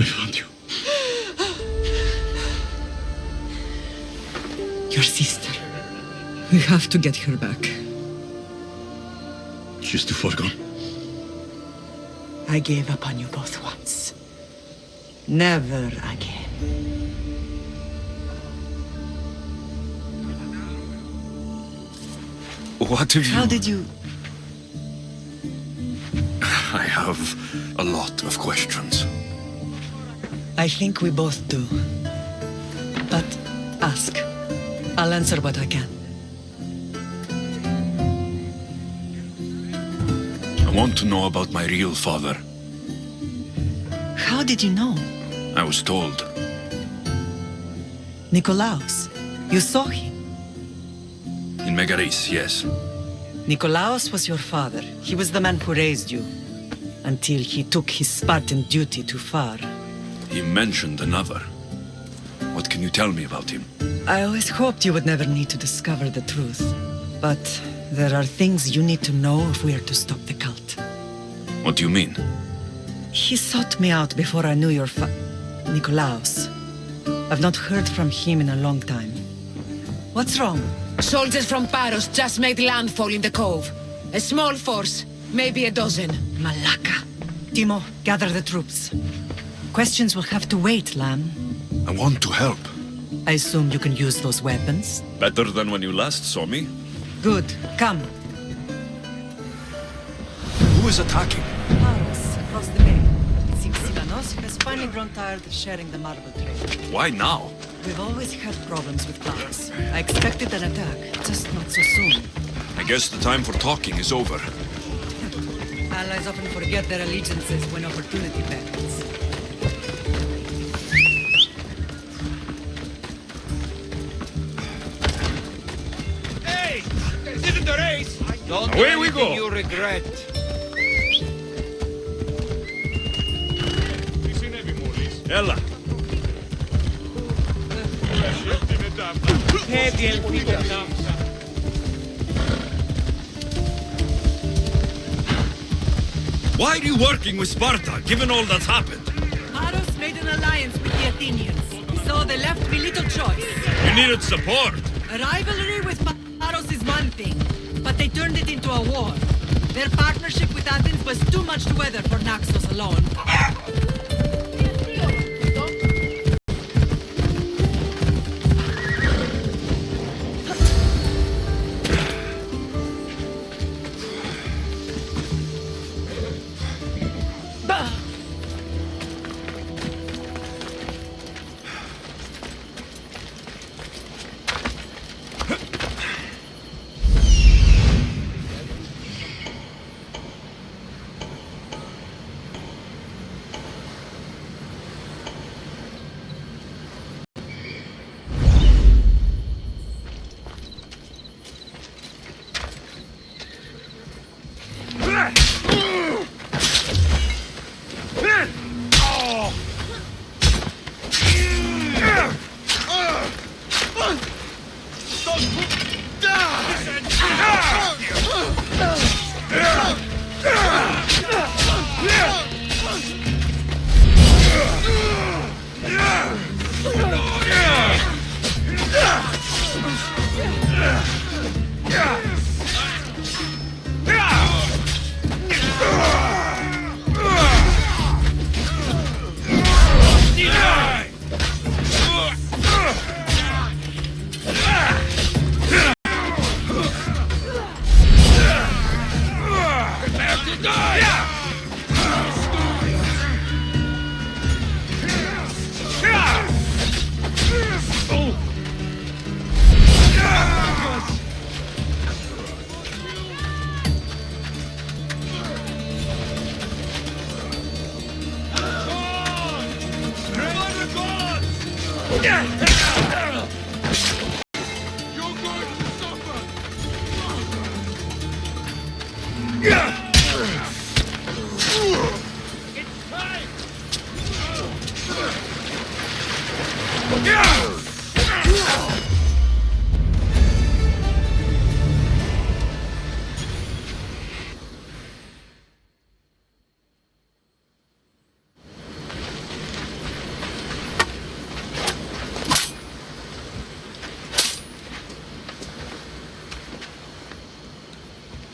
I found you. Your sister. We have to get her back. She's too far gone. I gave up on you both once. Never again. What have you... How did you... I have a lot of questions. I think we both do. But ask. I'll answer what I can. I want to know about my real father. How did you know? I was told. Nikolaos. You saw him. In Megaris, yes. Nikolaos was your father. He was the man who raised you. Until he took his Spartan duty too far. He mentioned another. What can you tell me about him? I always hoped you would never need to discover the truth. But there are things you need to know if we are to stop the cult. What do you mean? He sought me out before I knew your Nikolaos. I've not heard from him in a long time. What's wrong? Soldiers from Paros just made landfall in the cove. A small force, maybe a dozen. Malaka. Timo, gather the troops. Questions will have to wait, Lamb. I want to help. I assume you can use those weapons? Better than when you last saw me. Good. Come. Who is attacking? Paros, across the bay. It seems Sivanos has finally grown tired of sharing the marble trade. Why now? We've always had problems with Paros. I expected an attack, just not so soon. I guess the time for talking is over. Allies often forget their allegiances when opportunity beckons. Hey! This isn't the race! Don't Away do we anything go. you regret. Ella. Why are you working with Sparta, given all that's happened? Paros made an alliance with the Athenians, so they left me little choice. You needed support. A rivalry with Paros is one thing, but they turned it into a war. Their partnership with Athens was too much to weather for Naxos alone.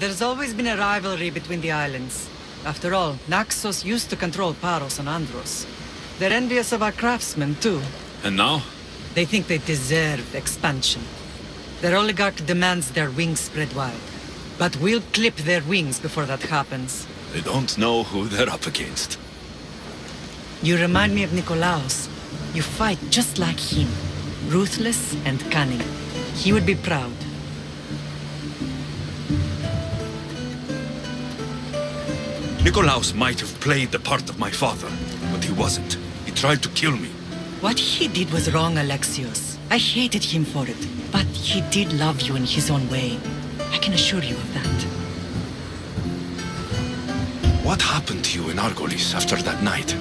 There's always been a rivalry between the islands. After all, Naxos used to control Paros and Andros. They're envious of our craftsmen, too. And now? They think they deserve expansion. Their oligarch demands their wings spread wide. But we'll clip their wings before that happens. They don't know who they're up against. You remind me of Nikolaos. You fight just like him. Ruthless and cunning. He would be proud. Nikolaos might have played the part of my father, but he wasn't. He tried to kill me. What he did was wrong, Alexios. I hated him for it. But he did love you in his own way. I can assure you of that. What happened to you in Argolis after that night?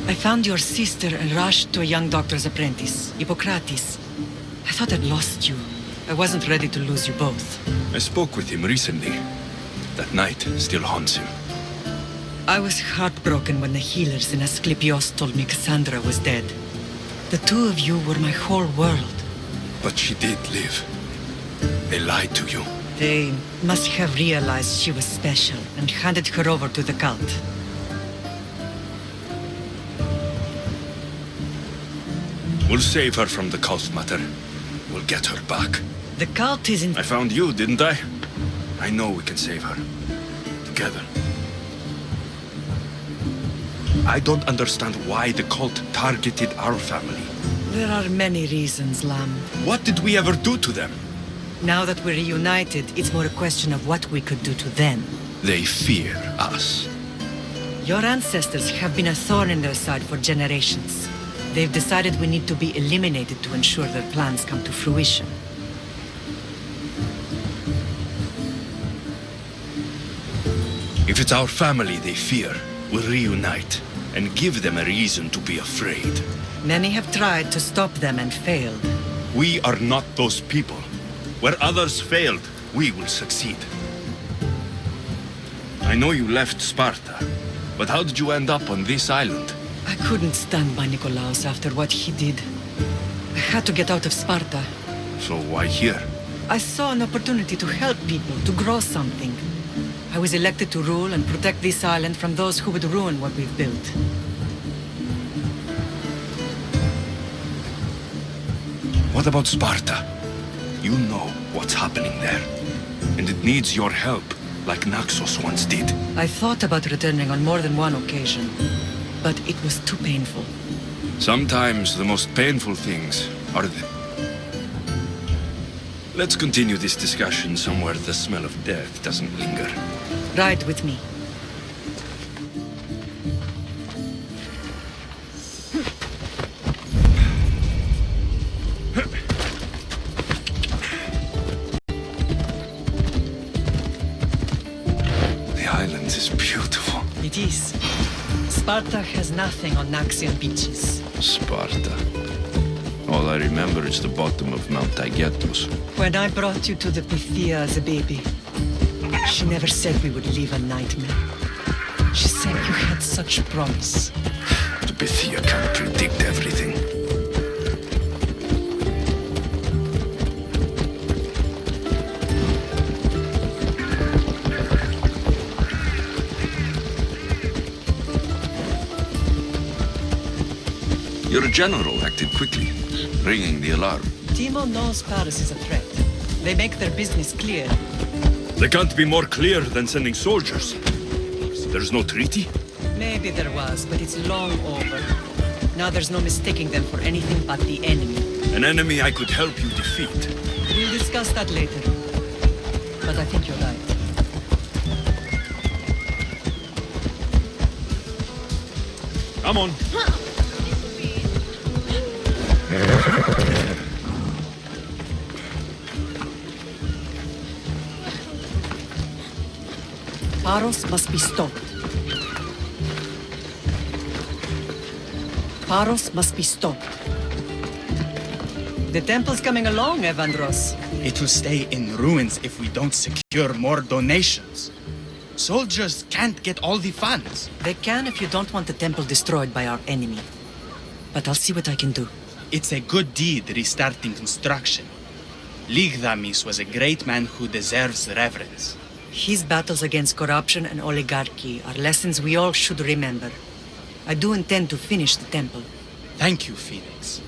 I found your sister and rushed to a young doctor's apprentice, Hippocrates. I thought I'd lost you. I wasn't ready to lose you both. I spoke with him recently. That night still haunts him. I was heartbroken when the healers in Asclepios told me Cassandra was dead. The two of you were my whole world. But she did live. They lied to you. They must have realized she was special and handed her over to the cult. We'll save her from the cult matter. We'll get her back. The cult isn't... I found you, didn't I? I know we can save her. Together. I don't understand why the cult targeted our family. There are many reasons, Lam. What did we ever do to them? Now that we're reunited, it's more a question of what we could do to them. They fear us. Your ancestors have been a thorn in their side for generations. They've decided we need to be eliminated to ensure their plans come to fruition. If it's our family they fear, we'll reunite and give them a reason to be afraid. Many have tried to stop them and failed. We are not those people. Where others failed, we will succeed. I know you left Sparta, but how did you end up on this island? I couldn't stand by Nikolaos after what he did. I had to get out of Sparta. So why here? I saw an opportunity to help people, to grow something. I was elected to rule and protect this island from those who would ruin what we've built. What about Sparta? You know what's happening there. And it needs your help, like Naxos once did. I thought about returning on more than one occasion, but it was too painful. Sometimes the most painful things are the... Let's continue this discussion somewhere the smell of death doesn't linger. Ride with me. The island is beautiful. It is. Sparta has nothing on Naxian beaches. Sparta. All I remember is the bottom of Mount Taygetos. When I brought you to the Pythia as a baby, she never said we would live a nightmare. She said you had such promise. The Pythia can't predict everything. Your general acted quickly, ringing the alarm. Timo knows Paris is a threat. They make their business clear. They can't be more clear than sending soldiers. There's no treaty? Maybe there was, but it's long over. Now there's no mistaking them for anything but the enemy. An enemy I could help you defeat. We'll discuss that later. But I think you're right. Come on. Paros must be stopped. Paros must be stopped. The temple's coming along, Evandros. It will stay in ruins if we don't secure more donations. Soldiers can't get all the funds. They can if you don't want the temple destroyed by our enemy. But I'll see what I can do. It's a good deed restarting construction. Ligdamis was a great man who deserves reverence. His battles against corruption and oligarchy are lessons we all should remember. I do intend to finish the temple. Thank you, Phoenix.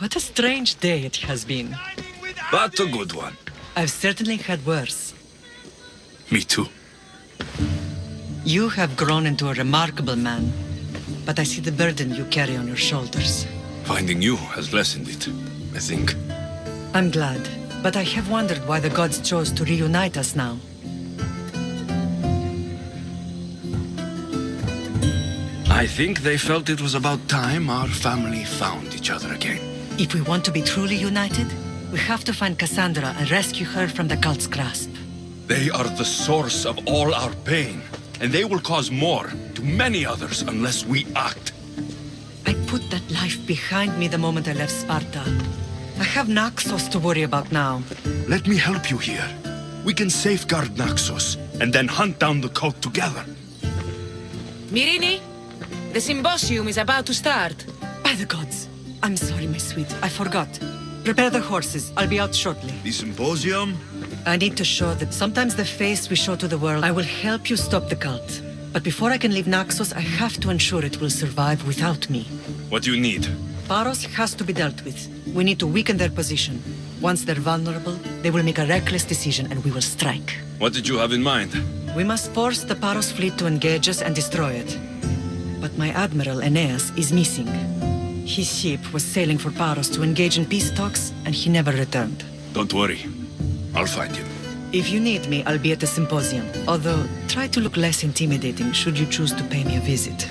What a strange day it has been. But a good one. I've certainly had worse. Me too. You have grown into a remarkable man, but I see the burden you carry on your shoulders. Finding you has lessened it, I think. I'm glad, but I have wondered why the gods chose to reunite us now. I think they felt it was about time our family found each other again. If we want to be truly united, we have to find Cassandra and rescue her from the cult's grasp. They are the source of all our pain, and they will cause more to many others unless we act. I put that life behind me the moment I left Sparta. I have Naxos to worry about now. Let me help you here. We can safeguard Naxos, and then hunt down the cult together. Myrrine, the symposium is about to start. By the gods! I'm sorry, my sweet. I forgot. Prepare the horses. I'll be out shortly. The symposium? I need to show that sometimes the face we show to the world. I will help you stop the cult. But before I can leave Naxos, I have to ensure it will survive without me. What do you need? Paros has to be dealt with. We need to weaken their position. Once they're vulnerable, they will make a reckless decision and we will strike. What did you have in mind? We must force the Paros fleet to engage us and destroy it. But my admiral, Aeneas, is missing. His ship was sailing for Paros to engage in peace talks, and he never returned. Don't worry. I'll find him. If you need me, I'll be at the symposium. Although, try to look less intimidating should you choose to pay me a visit.